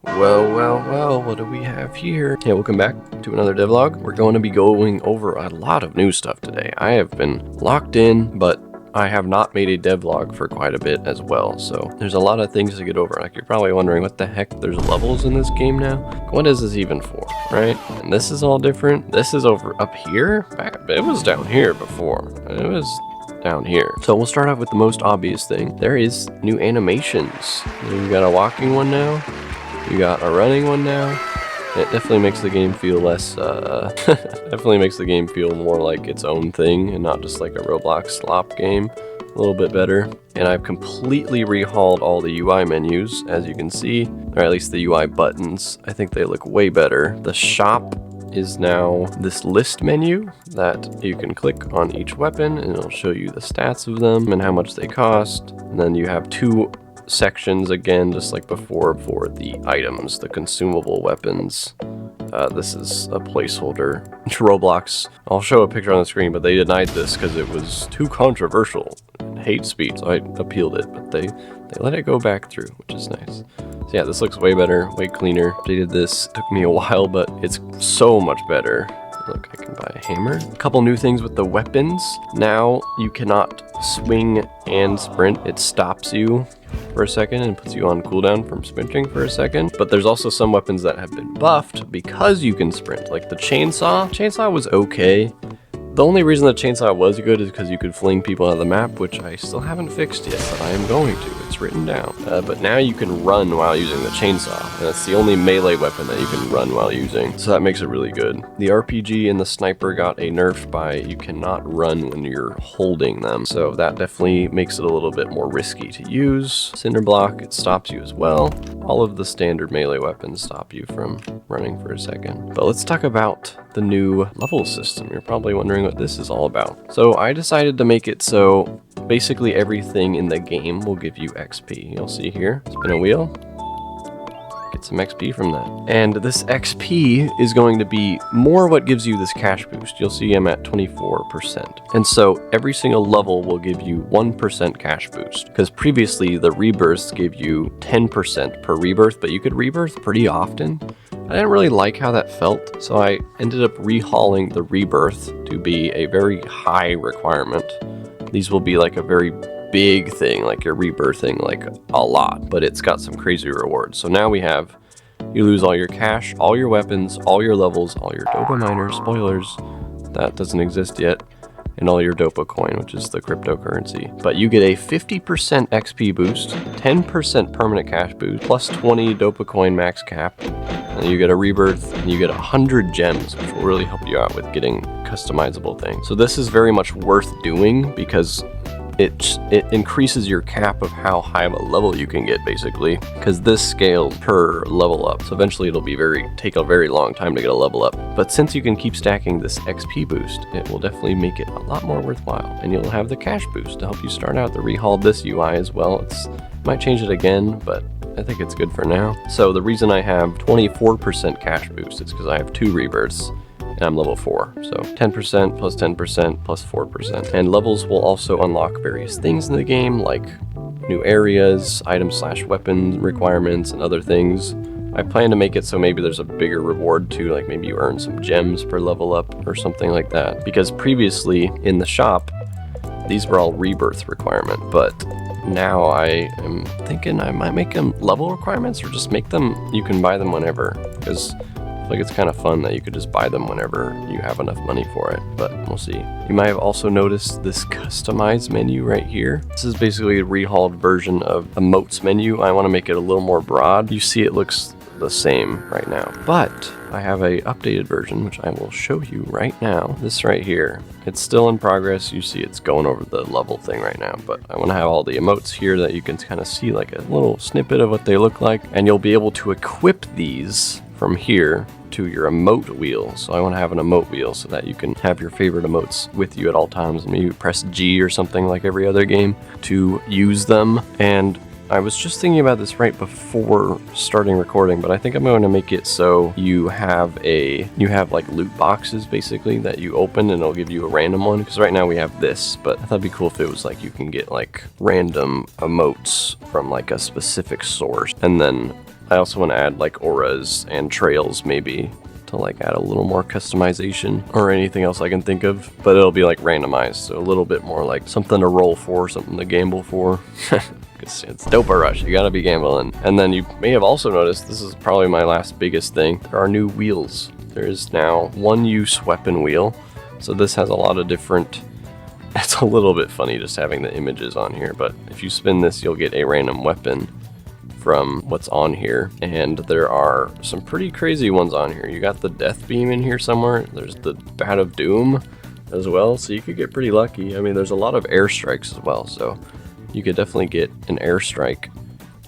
Well, what do we have here? Yeah, welcome back to another devlog. We're going to be going over a lot of new stuff today. I have been locked in, but I have not made a devlog for quite a bit as well, so there's a lot of things to get over. Like, you're probably wondering, what the heck, there's levels in this game now? What is this even for, right? And this is all different. This is over up here? It was down here before. It was down here. So we'll start off with the most obvious thing. There is new animations. You got a walking one now. You got a running one now. It definitely makes the game feel less, definitely makes the game feel more like its own thing and not just like a Roblox slop game. A little bit better. And I've completely rehauled all the UI menus, as you can see, or at least the UI buttons. I think they look way better. The shop is now this list menu that you can click on each weapon and it'll show you the stats of them and how much they cost. And then you have two sections again, just like before, for the items, the consumable weapons. This is a placeholder. Roblox, I'll show a picture on the screen, but they denied this because it was too controversial, hate speech, so I appealed it, but they let it go back through, which is nice. So yeah, this looks way better, way cleaner. Updated this, took me a while, but it's so much better. Look, I can buy a hammer. A couple new things with the weapons. Now you cannot swing and sprint. It stops you for a second and puts you on cooldown from sprinting for a second. But there's also some weapons that have been buffed because you can sprint, like the chainsaw. Chainsaw was okay. The only reason the chainsaw was good is because you could fling people out of the map, which I still haven't fixed yet, but I am going to. It's written down. But now you can run while using the chainsaw, and it's the only melee weapon that you can run while using, so that makes it really good. The RPG and the sniper got a nerf by you cannot run when you're holding them, so that definitely makes it a little bit more risky to use. Cinder block, it stops you as well. All of the standard melee weapons stop you from running for a second. But let's talk about the new level system. You're probably wondering what this is all about. So I decided to make it so basically everything in the game will give you XP. You'll see here, spin a wheel, get some XP from that. And this XP is going to be more what gives you this cash boost. You'll see I'm at 24%. And so every single level will give you 1% cash boost, because previously the rebirths gave you 10% per rebirth, but you could rebirth pretty often. I didn't really like how that felt, so I ended up rehauling the rebirth to be a very high requirement. These will be like a very big thing, like you're rebirthing like a lot, but it's got some crazy rewards. So now we have, you lose all your cash, all your weapons, all your levels, all your dopa miners, spoilers, that doesn't exist yet, and all your dopa coin, which is the cryptocurrency. But you get a 50% XP boost, 10% permanent cash boost, plus 20 dopa coin max cap, and you get a rebirth, and you get 100 gems, which will really help you out with getting customizable things. So this is very much worth doing because it increases your cap of how high of a level you can get, basically, because this scales per level up. So eventually it'll be take a very long time to get a level up. But since you can keep stacking this XP boost, it will definitely make it a lot more worthwhile. And you'll have the cash boost to help you start out. The rehauled this UI as well. Might change it again, but I think it's good for now. So the reason I have 24% cash boost is because I have 2 rebirths. And I'm level 4, so 10% plus 10% plus 4%. And levels will also unlock various things in the game, like new areas, item/weapon requirements, and other things. I plan to make it so maybe there's a bigger reward too, like maybe you earn some gems per level up or something like that. Because previously in the shop, these were all rebirth requirement, but now I am thinking I might make them level requirements, or just make them, you can buy them whenever, because like it's kind of fun that you could just buy them whenever you have enough money for it, but we'll see. You might have also noticed this customize menu right here. This is basically a rehauled version of emotes menu. I want to make it a little more broad. You see it looks the same right now, but I have a updated version, which I will show you right now. This right here, it's still in progress. You see it's going over the level thing right now, but I want to have all the emotes here that you can kind of see like a little snippet of what they look like, and you'll be able to equip these from here to your emote wheel. So I want to have an emote wheel so that you can have your favorite emotes with you at all times, and maybe press G or something like every other game to use them. And I was just thinking about this right before starting recording, but I think I'm going to make it so you have like loot boxes basically that you open and it'll give you a random one, because right now we have this, but I thought it'd be cool if it was like you can get like random emotes from like a specific source, and then I also want to add like auras and trails maybe to like add a little more customization or anything else I can think of, but it'll be like randomized, so a little bit more like something to roll for, something to gamble for. It's Dopa Rush, you gotta be gambling. And then you may have also noticed, this is probably my last biggest thing, there are new wheels. There is now one-use weapon wheel, so this has a lot of different. It's a little bit funny just having the images on here, but if you spin this, you'll get a random weapon from what's on here, and there are some pretty crazy ones on here. You got the death beam in here somewhere. There's the bat of doom as well, so you could get pretty lucky. I mean, there's a lot of airstrikes as well, so you could definitely get an airstrike,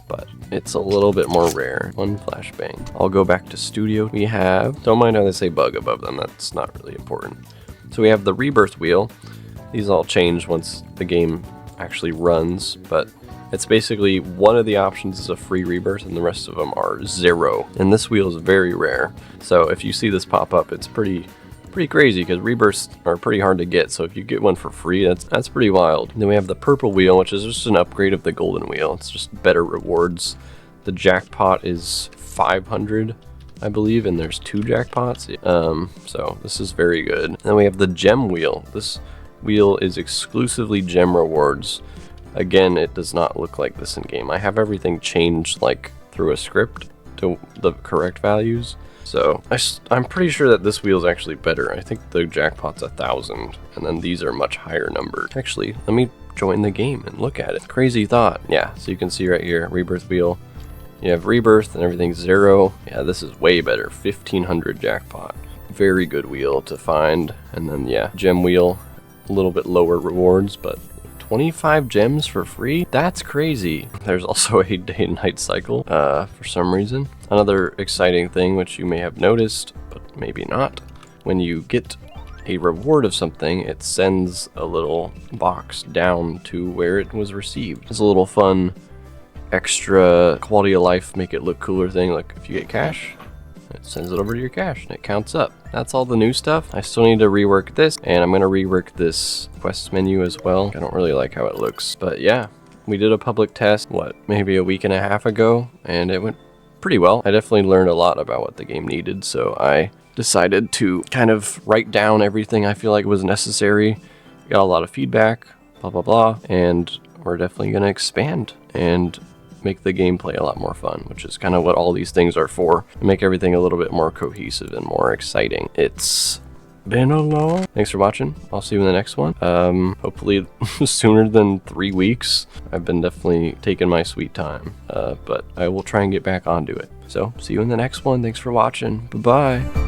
but it's a little bit more rare. One flashbang. I'll go back to studio. We have, don't mind how they say bug above them, that's not really important. So we have the rebirth wheel. These all change once the game actually runs, but it's basically one of the options is a free rebirth and the rest of them are 0. And this wheel is very rare. So if you see this pop up, it's pretty crazy because rebirths are pretty hard to get. So if you get one for free, that's pretty wild. And then we have the purple wheel, which is just an upgrade of the golden wheel. It's just better rewards. The jackpot is 500, I believe, and there's 2 jackpots. So this is very good. Then we have the gem wheel. This wheel is exclusively gem rewards. Again, it does not look like this in game. I have everything changed like through a script to the correct values. So I'm pretty sure that this wheel is actually better. I think the jackpot's 1,000, and then these are much higher numbered. Actually, let me join the game and look at it. Crazy thought. Yeah, so you can see right here, rebirth wheel. You have rebirth and everything's 0. Yeah, this is way better. 1,500 jackpot. Very good wheel to find. And then yeah, gem wheel. A little bit lower rewards, but 25 gems for free? That's crazy. There's also a day and night cycle for some reason. Another exciting thing, which you may have noticed, but maybe not. When you get a reward of something, it sends a little box down to where it was received. It's a little fun, extra quality of life, make it look cooler thing. Like if you get cash, it sends it over to your cache and it counts up. That's all the new stuff. I still need to rework this, and I'm going to rework this quest menu as well. I don't really like how it looks, but yeah, we did a public test, maybe a week and a half ago, and it went pretty well. I definitely learned a lot about what the game needed, so I decided to kind of write down everything I feel like was necessary. Got a lot of feedback, blah, blah, blah, and we're definitely going to expand and make the gameplay a lot more fun, which is kind of what all these things are for, to make everything a little bit more cohesive and more exciting. It's been a long. Thanks for watching. I'll see you in the next one. Hopefully sooner than 3 weeks. I've been definitely taking my sweet time, but I will try and get back onto it. So see you in the next one. Thanks for watching. Bye-bye.